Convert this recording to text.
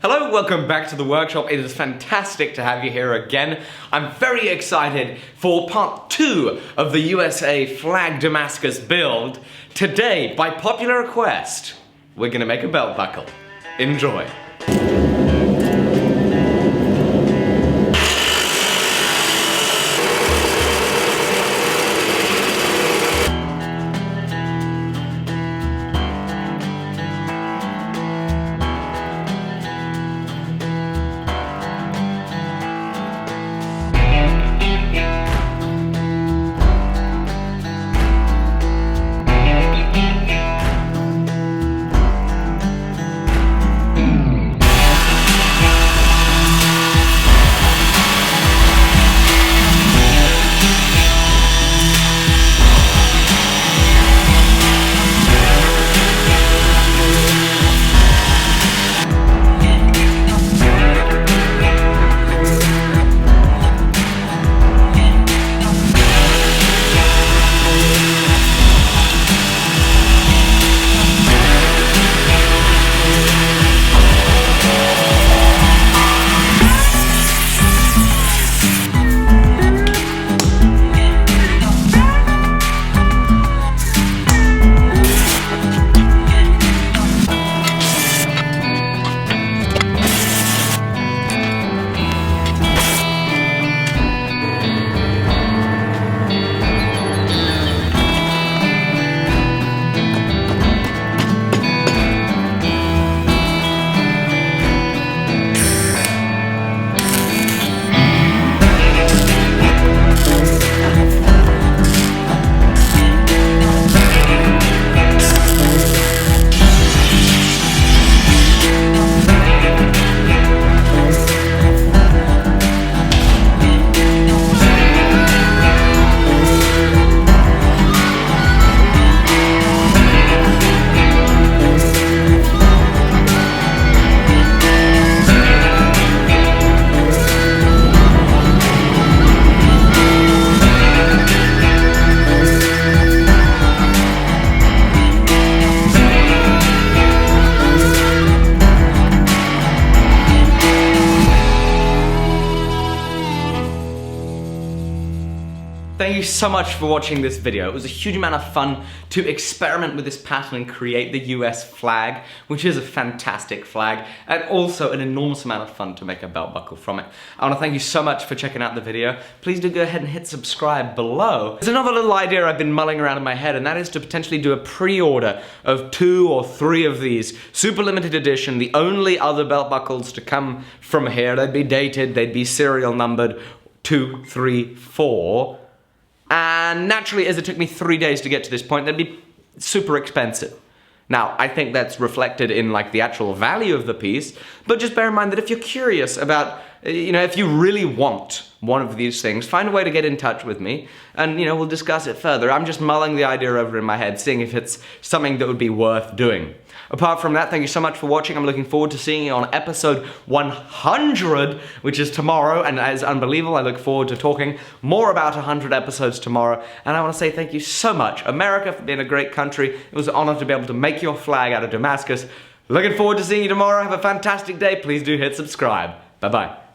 Hello, welcome back to the workshop. It is fantastic to have you here again. I'm very excited for part 2 of the USA flag Damascus build. Today, by popular request, we're gonna make a belt buckle. Enjoy. Thank you so much for watching this video. It was a huge amount of fun to experiment with this pattern and create the US flag, which is a fantastic flag, and also an enormous amount of fun to make a belt buckle from it. I want to thank you so much for checking out the video. Please do go ahead and hit subscribe below. There's another little idea I've been mulling around in my head, and that is to potentially do a pre-order of 2 or 3 of these. Super limited edition, the only other belt buckles to come from here. They'd be dated, they'd be serial numbered 2, 3, 4. And naturally, as it took me 3 days to get to this point, they'd be super expensive. Now, I think that's reflected in like the actual value of the piece, but just bear in mind that if you're curious about, if you really want one of these things, find a way to get in touch with me, and we'll discuss it further. I'm just mulling the idea over in my head, seeing if it's something that would be worth doing. Apart from that, thank you so much for watching. I'm looking forward to seeing you on episode 100, which is tomorrow, and that is unbelievable. I look forward to talking more about 100 episodes tomorrow, and I want to say thank you so much, America, for being a great country. It was an honor to be able to make your flag out of Damascus. Looking forward to seeing you tomorrow. Have a fantastic day. Please do hit subscribe. Bye-bye.